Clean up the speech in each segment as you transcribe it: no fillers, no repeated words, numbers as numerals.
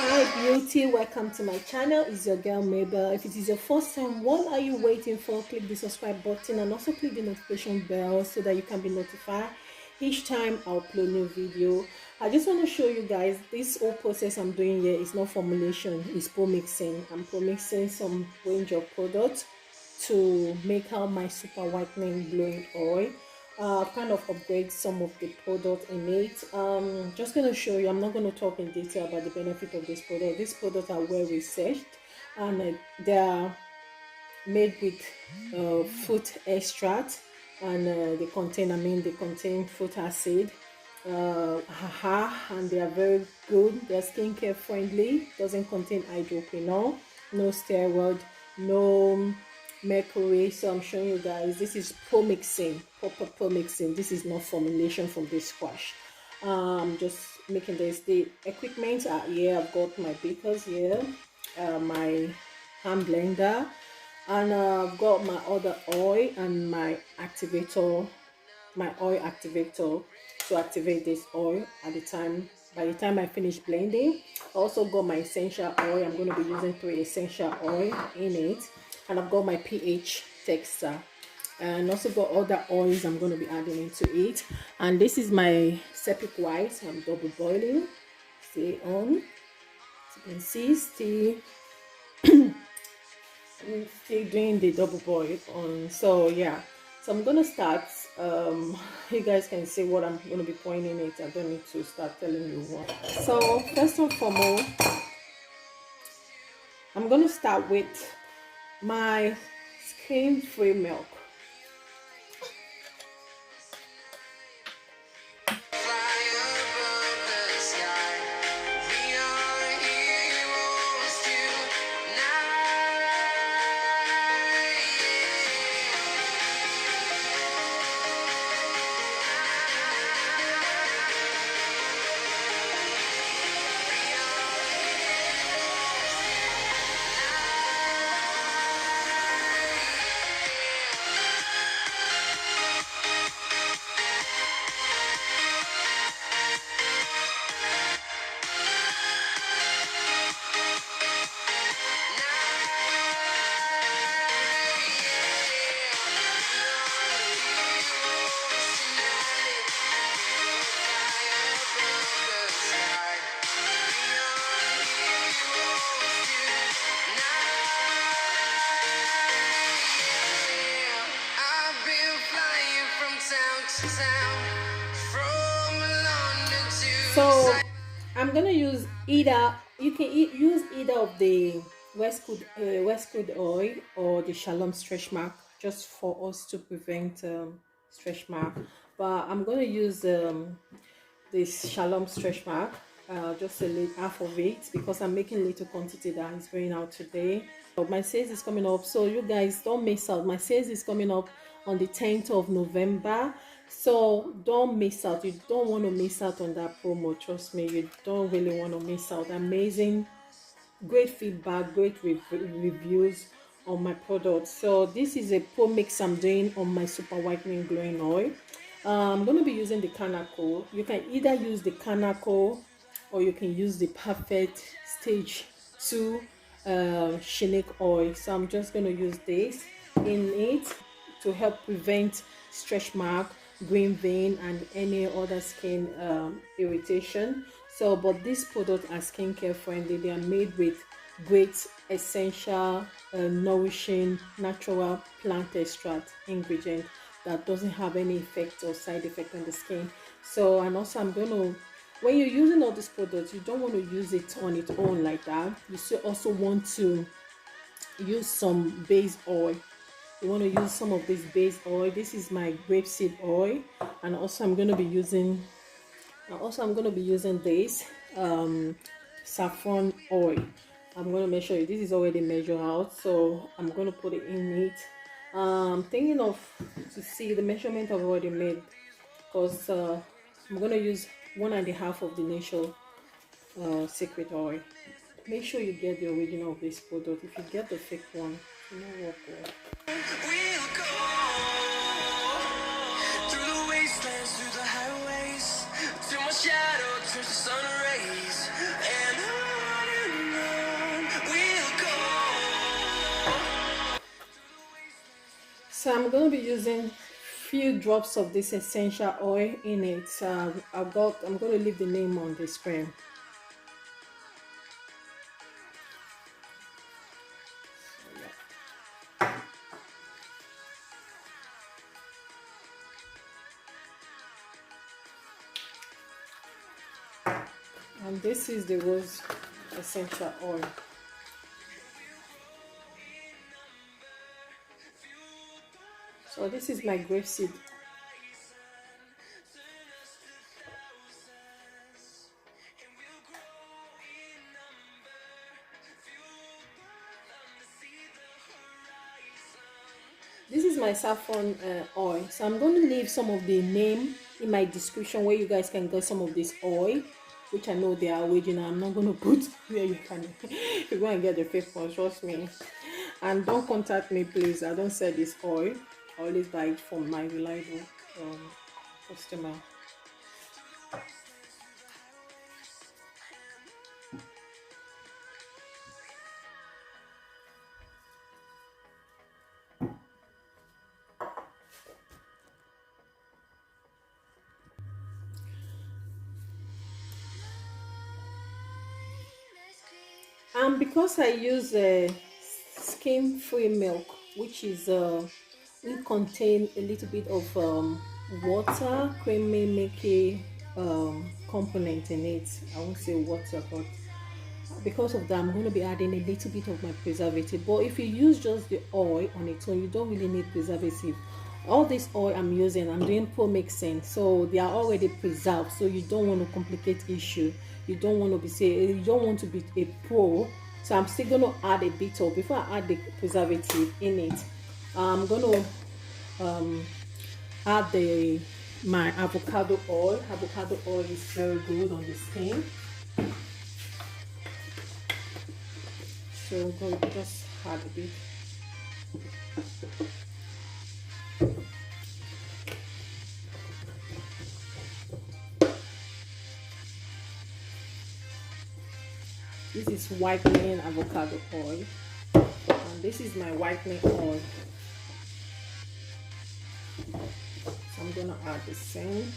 Hi beauty, welcome to my channel. It's your girl Mabel. If it is your first time, what are you waiting for? Click the subscribe button and also click the notification bell so that you can be notified each time I upload new video. I just want to show you guys this whole process I'm doing here is not formulation, it's promixing. I'm promixing some range of products to make out my super whitening glowing oil. Kind of upgrade some of the product in it. Just going to show you, I'm not going to talk in detail about the benefit of this product. These products are well researched and they are made with fruit extract, and they contain fruit acid, and they are very good. They're skincare friendly, doesn't contain hydroquinone, no steroid, no mercury. So I'm showing you guys, this is promixing, proper promixing. This is not formulation from the squash. Just making this. The equipment are here. I've got my beakers here, my hand blender, and I've got my other oil and my activator, my oil activator to activate this oil at the time. By the time I finish blending, I also got my essential oil. I'm going to be using 3 essential oil in it, and I've got my pH tester, and also got other oils I'm going to be adding into it. And this is my Sepi white. I'm double boiling. Stay on. As you can see, still doing the double boil on. So yeah, so I'm gonna start. You guys can see what I'm gonna be pointing it. I don't need to start telling you what. So first and foremost, I'm gonna start with my skin-free milk. So I'm gonna use either, you can use either of the Westwood oil or the Shalom stretch mark, just for us to prevent stretch mark. But I'm gonna use this Shalom stretch mark, just a little half of it, because I'm making little quantity that is going out today. But my sales is coming up, so you guys don't miss out. My sales is coming up on the 10th of November, so don't miss out. You don't want to miss out on that promo. Trust me, you don't really want to miss out. Amazing, great feedback, great reviews on my product. So this is a pro mix I'm doing on my super whitening glowing oil. I'm going to be using the Kanako. You can either use the Kanako or you can use the Perfect Stage 2 Shenick oil. So I'm just going to use this in it to help prevent stretch mark, green vein, and any other skin irritation. So but these products are skincare friendly. They are made with great essential nourishing natural plant extract ingredient that doesn't have any effect or side effect on the skin. So, and also I'm going to, when you're using all these products, you don't want to use it on its own like that. You still also want to use some base oil. You want to use some of this base oil. This is my grapeseed oil, and also I'm going to be using this saffron oil. I'm going to measure it. This is already measured out, so I'm going to put it in it. Thinking of to see the measurement I've already made, because I'm going to use 1.5 of the natural secret oil. Make sure you get the original of this product. If you get the fake one, it won't work well. We'll go through the wastelands, through the highways, till my shadow turns to sun rays, and on So I'm going to be using few drops of this essential oil in it. I'm going to leave the name on the spray. And this is the rose essential oil. So this is my grapeseed. This is my saffron oil. So I'm going to leave some of the name in my description where you guys can get some of this oil, which I know they are original. I'm not going to put where you can you're going to get the fake one, trust me. And don't contact me, please. I don't sell this oil. I always buy it from my reliable customer. And because I use skin-free milk, which is will contain a little bit of water, creamy, milky component in it. I won't say water, but because of that, I'm going to be adding a little bit of my preservative. But if you use just the oil on its own, you don't really need preservative. All this oil I'm using, I'm doing promixing, so they are already preserved, so you don't want to complicate issue. You don't want to be a pro. So I'm still going to add a bit of, before I add the preservative in it, I'm going to add my avocado oil. Avocado oil is very good on the skin. So I'm going to just add a bit. This is whitening avocado oil, and this is my whitening oil. So I'm gonna add the same.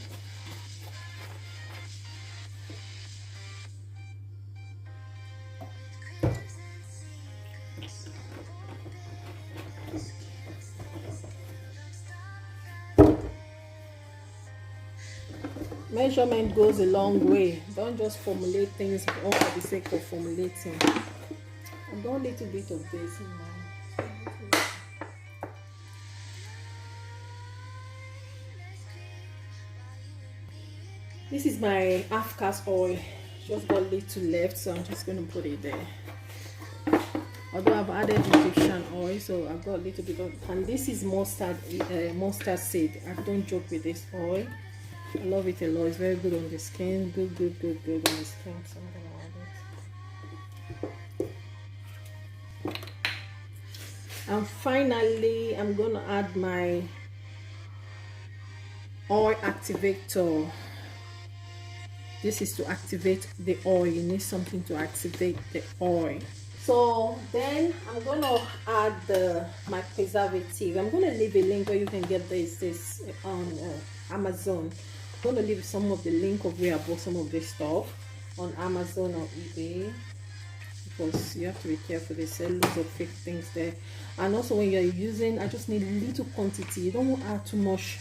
Measurement goes a long way. Don't just formulate things all for the sake of formulating. I've got a little bit of this in my. This is my half cast oil. Just got a little left, so I'm just going to put it there. Although I've added Egyptian oil, so I've got a little bit of. And this is mustard seed. I don't joke with this oil. I love it a lot. It's very good on the skin. Good on the skin. So I'm gonna add it. And finally, I'm gonna add my oil activator. This is to activate the oil. You need something to activate the oil. So then I'm gonna add my preservative. I'm gonna leave a link where you can get this on Amazon. I'm going to leave some of the link of where I bought some of this stuff on Amazon or eBay, because you have to be careful. They sell lots of fake things there. And also when you're using, I just need a little quantity. You don't want to add too much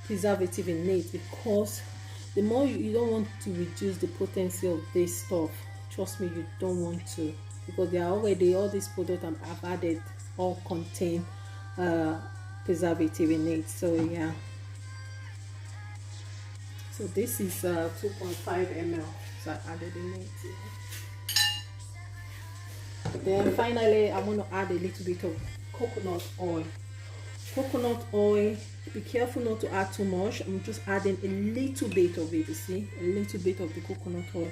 preservative in it, because the more you don't want to reduce the potency of this stuff. Trust me, you don't want to, because they are already, all these products I've added all contain preservative in it. So yeah. So this is 2.5 ml, so I added in it. Then finally, I'm going to add a little bit of coconut oil. Coconut oil, be careful not to add too much. I'm just adding a little bit of it, you see, a little bit of the coconut oil.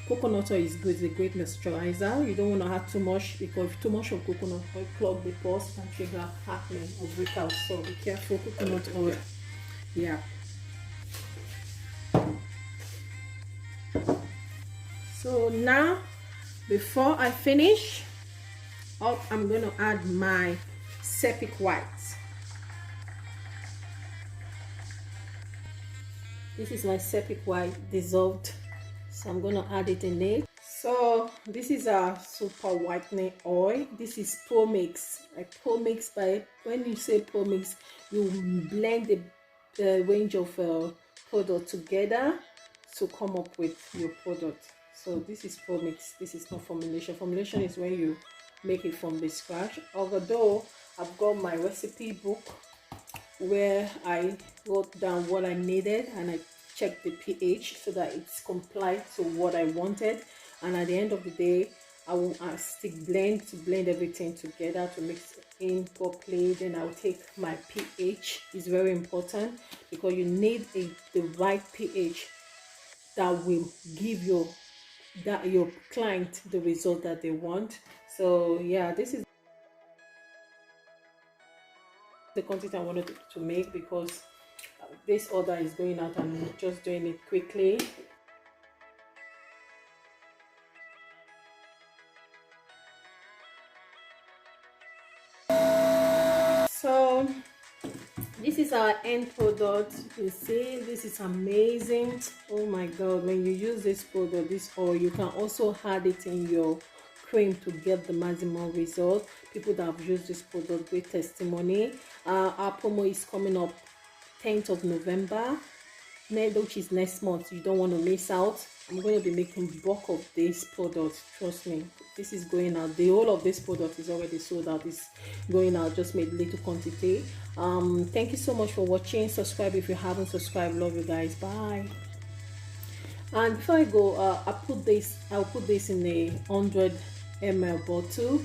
Coconut oil is good, it's a great moisturizer. You don't want to add too much, because too much of coconut oil clog the pores and trigger acne or breakout. So be careful, coconut oil. Yeah. So now, before I finish up, I'm going to add my Sepi white. This is my Sepi white dissolved, so I'm going to add it in it. So this is our super whitening oil. This is promix. Like promix, by when you say promix, you blend the range of product together to come up with your product. So this is promix. This is not formulation. Formulation is when you make it from the scratch. Although I've got my recipe book where I wrote down what I needed and I checked the pH so that it's complied to what I wanted. And at the end of the day, I will stick blend to blend everything together to mix in properly. Then I'll take my pH. It's very important because you need the right pH that will give your client the result that they want. So yeah, this is the content I wanted to make because this order is going out and I'm just doing it quickly. So this is our end product. You see, this is amazing. Oh my god, when you use this product, this oil, you can also add it in your cream to get the maximum result. People that have used this product, great testimony. Our promo is coming up 10th of November, which is next month. You don't want to miss out. I'm going to be making bulk of this product. Trust me, this is going out. The whole of this product is already sold out. It's going out. Just made little quantity. Thank you so much for watching. Subscribe if you haven't subscribed. Love you guys. Bye. And before I go, I'll put this in a 100 ml bottle.